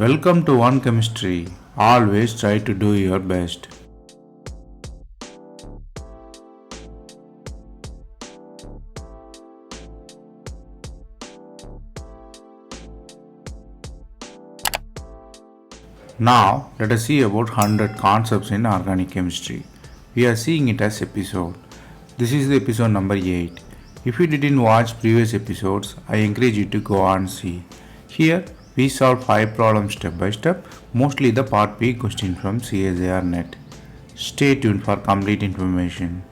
Welcome to One Chemistry. Always try to do your best. Now, let us see about 100 concepts in organic chemistry. We are seeing it as episode. This is the episode number 8. If you didn't watch previous episodes, I encourage you to go and see. Here, we solve 5 problems step by step, mostly the part B question from CSIR net. Stay tuned for complete information.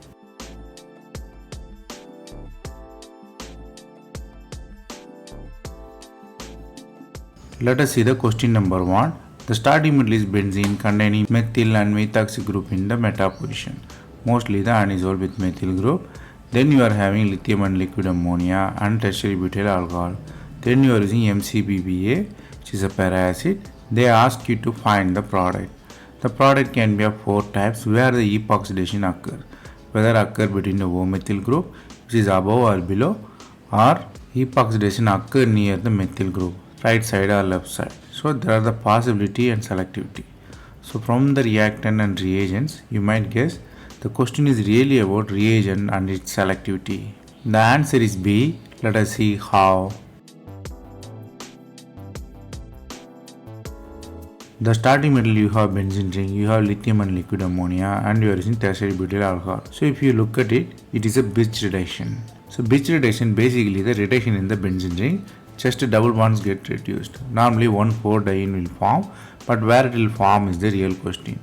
Let us see the question number 1. The starting metal is benzene containing methyl and methoxy group in the meta position, mostly the anisole with methyl group. Then you are having lithium and liquid ammonia and tertiary butyl alcohol. Then you are using MCBBA, which is a para-acid. They ask you to find the product. The product can be of 4 types where the epoxidation occurs, whether occur between the O-methyl group, which is above or below, or epoxidation occur near the methyl group, right side or left side. So there are the possibility and selectivity. So from the reactant and reagents, you might guess the question is really about reagent and its selectivity. The answer is B. Let us see how. The starting metal you have benzene ring, you have lithium and liquid ammonia, and you are using tertiary butyl alcohol. So if you look at it, it is a Birch reduction. So Birch reduction basically the reduction in the benzene ring, just double bonds get reduced. Normally 1,4-diene will form, but where it will form is the real question.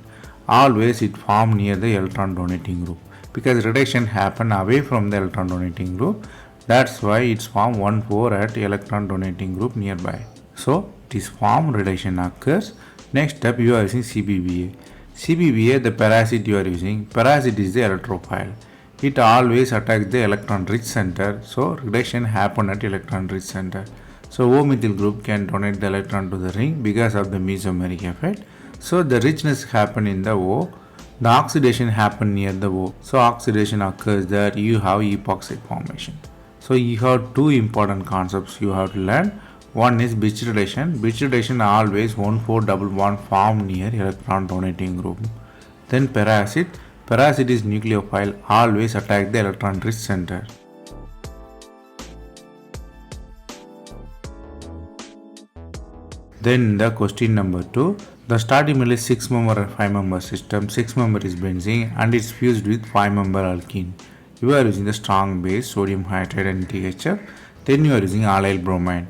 Always it form near the electron donating group because reduction happen away from the electron donating group. That's why it's form 1,4 at electron donating group nearby. So this form reduction occurs. Next step you are using CBBA. CBBA, the para-acid you are using. Para-acid is the electrophile. It always attacks the electron rich center. So reduction happen at electron rich center. So O-methyl group can donate the electron to the ring because of the mesomeric effect. So the richness happen in the O. The oxidation happen near the O. So oxidation occurs there. You have epoxide formation. So you have 2 important concepts you have to learn. One is Birch reduction. Birch reduction always 1,4 double bond form near electron donating group. Then para-acid. Para-acid is nucleophile, always attack the electron rich center. Then the question number 2. The starting metal is 6-member or 5-member system. 6-member is benzene and it's fused with 5-member alkene. You are using the strong base sodium hydride and THF. Then you are using allyl bromide.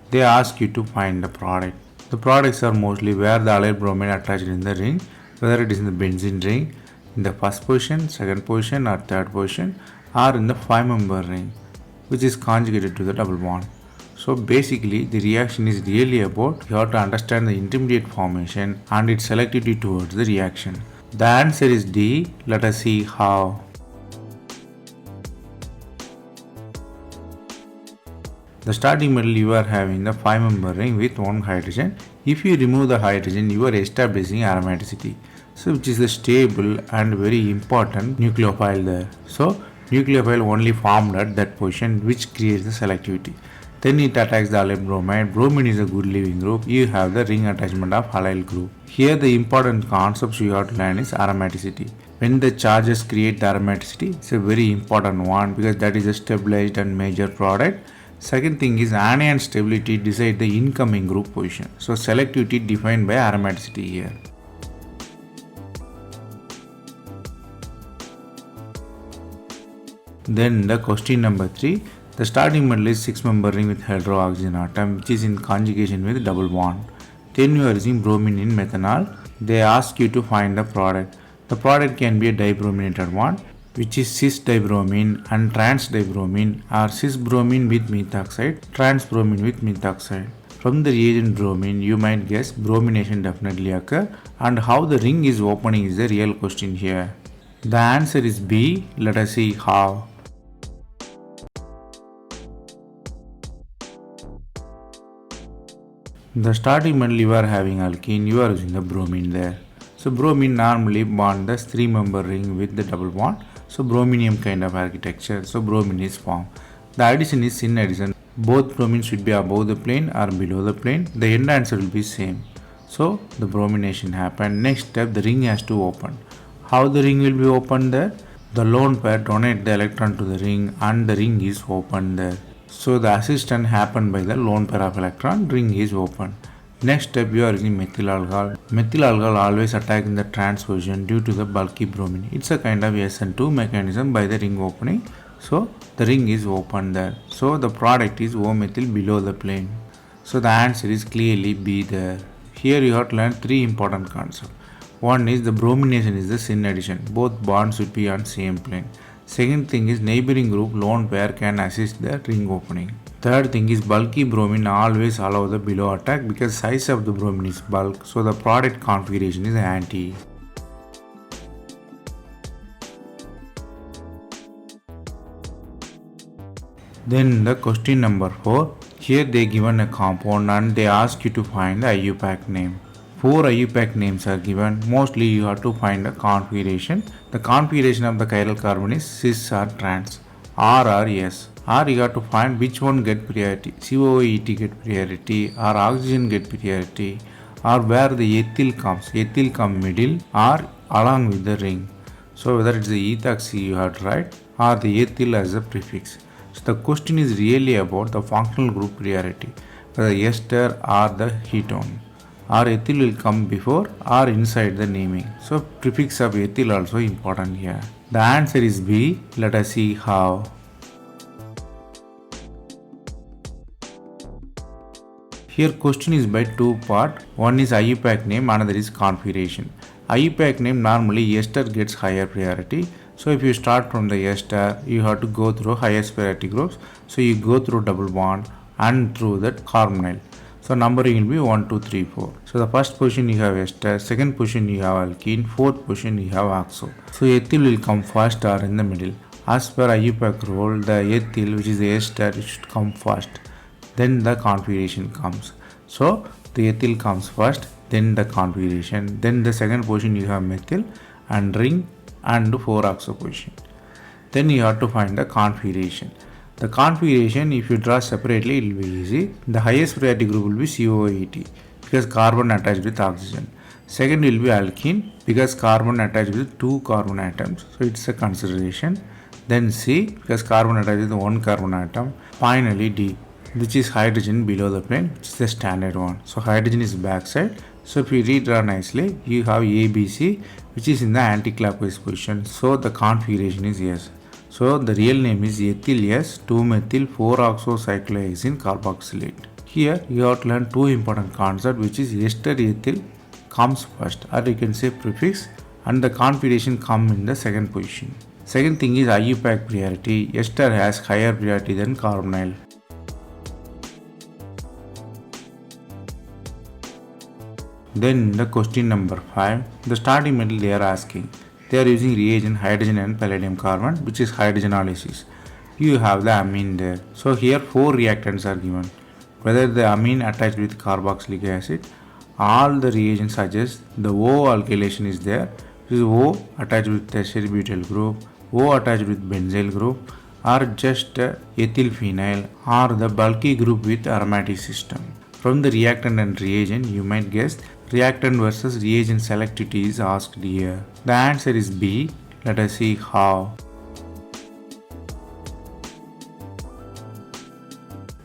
They ask you to find the product. The products are mostly where the allyl bromide attached in the ring, whether it is in the benzene ring, in the first position, second position or third position, or in the 5-member ring, which is conjugated to the double bond. So basically the reaction is really about you have to understand the intermediate formation and its selectivity towards the reaction. The answer is D. Let us see how. The starting metal you are having the 5-member ring with 1 hydrogen. If you remove the hydrogen, you are establishing aromaticity. So which is the stable and very important nucleophile there. So nucleophile only formed at that position which creates the selectivity. Then it attacks the allyl bromide. Bromine is a good leaving group. You have the ring attachment of allyl group. Here the important concepts you have to learn is aromaticity. When the charges create the aromaticity, it's a very important one because that is a stabilized and major product. Second thing is anion stability decide the incoming group position. So selectivity defined by aromaticity here. Then the question number 3. The starting metal is 6-member ring with hydroxygen atom which is in conjugation with double bond. Then you are using bromine in methanol. They ask you to find the product. The product can be a dibrominated one, which is cis-dibromine and trans-dibromine or cis-bromine with methoxide, trans-bromine with methoxide. From the reagent bromine, you might guess bromination definitely occur and how the ring is opening is the real question here. The answer is B. Let us see how. The starting metal you are having alkene, you are using the bromine there. So bromine normally bond the 3-member ring with the double bond. So brominium kind of architecture. So bromine is formed. The addition is syn addition. Both bromine should be above the plane or below the plane. The end answer will be same. So the bromination happened. Next step, the ring has to open. How the ring will be opened there? The lone pair donate the electron to the ring and the ring is opened there. So the assistance happened by the lone pair of electron, ring is open. Next step, you are using methyl alcohol. Methyl alcohol always attack in the trans position due to the bulky bromine. It's a kind of SN2 mechanism by the ring opening. So the ring is open there. So the product is O-methyl below the plane. So the answer is clearly B there. Here you have to learn three important concepts. One is the bromination is the syn addition. Both bonds should be on same plane. Second thing is neighboring group lone pair can assist the ring opening. Third thing is bulky bromine always allow the below attack because size of the bromine is bulk, so the product configuration is anti. Then the question number 4. Here they given a compound and they ask you to find the IUPAC name. 4 IUPAC names are given. Mostly you have to find a configuration. The configuration of the chiral carbon is cis or trans, R or S. Or you have to find which one get priority, COET get priority or oxygen get priority, or where the ethyl comes middle or along with the ring. So whether it's the ethoxy you have to write or the ethyl as a prefix. So the question is really about the functional group priority, whether ester or the ketone, or ethyl will come before or inside the naming. So prefix of ethyl also important here. The answer is B. Let us see how. Here question is by two part. One is IUPAC name, another is configuration. IUPAC name normally ester gets higher priority. So if you start from the ester, you have to go through highest priority groups. So you go through double bond and through that carbonyl. So numbering will be 1, 2, 3, 4. So the first position you have ester, second position you have alkene, fourth position you have oxo. So ethyl will come first or in the middle. As per IUPAC rule, the ethyl, which is the ester, it should come first. Then the configuration comes. So the ethyl comes first, then the configuration, then the second position you have methyl and ring and 4-oxo position. Then you have to find the configuration. The configuration, if you draw separately, it will be easy. The highest priority group will be COET because carbon attached with oxygen. Second will be alkene because carbon attached with 2 carbon atoms. So it's a consideration. Then C because carbon attached with 1 carbon atom. Finally D, which is hydrogen below the plane, which is the standard one. So hydrogen is backside. So if you redraw nicely, you have ABC, which is in the anti-clockwise position. So the configuration is S. So the real name is ethyl S 2-methyl 4-oxocyclohexene carboxylate. Here you have to learn two important concepts, which is ester ethyl comes first, or you can say prefix, and the configuration come in the second position. Second thing is IUPAC priority. Ester has higher priority than carbonyl. Then the question number 5, the starting metal they are asking. They are using reagent hydrogen and palladium carbon, which is hydrogenolysis. You have the amine there. So here 4 reactants are given. Whether the amine attached with carboxylic acid, all the reagents suggest the O alkylation is there. This is O attached with tertiary butyl group, O attached with benzyl group, or just ethyl phenyl, or the bulky group with aromatic system. From the reactant and reagent, you might guess reactant versus reagent selectivity is asked here. The answer is B. Let us see how.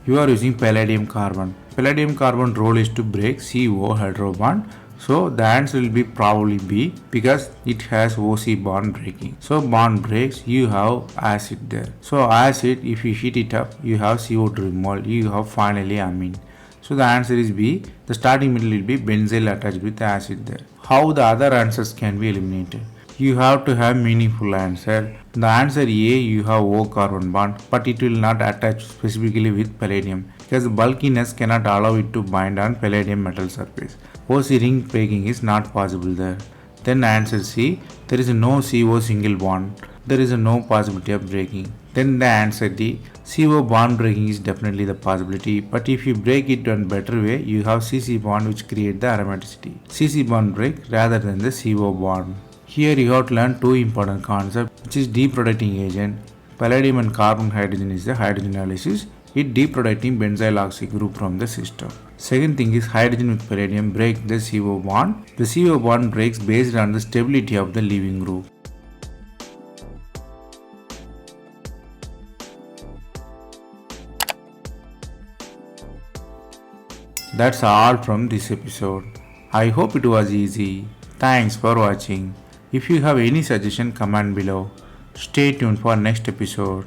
You are using palladium carbon. Palladium carbon role is to break CO hydrobond. So the answer will be probably B because it has OC bond breaking. So bond breaks, you have acid there. So acid, if you heat it up, you have CO2 removal, you have finally amine. So the answer is B. The starting metal will be benzyl attached with acid there. How the other answers can be eliminated? You have to have meaningful answer. The answer A, you have O carbon bond, but it will not attach specifically with palladium because the bulkiness cannot allow it to bind on palladium metal surface. OC ring breaking is not possible there. Then answer C, there is no CO single bond. There is no possibility of breaking. Then the answer D, CO bond breaking is definitely the possibility, but if you break it in a better way, you have CC bond which create the aromaticity. CC bond break rather than the CO bond. Here you have to learn two important concepts, which is deproducting agent. Palladium and carbon hydrogen is the hydrogenolysis. it deproducting benzyl oxy group from the system. Second thing is hydrogen with palladium break the CO bond. The CO bond breaks based on the stability of the leaving group. That's all from this episode. I hope it was easy. Thanks for watching. If you have any suggestion, comment below. Stay tuned for next episode.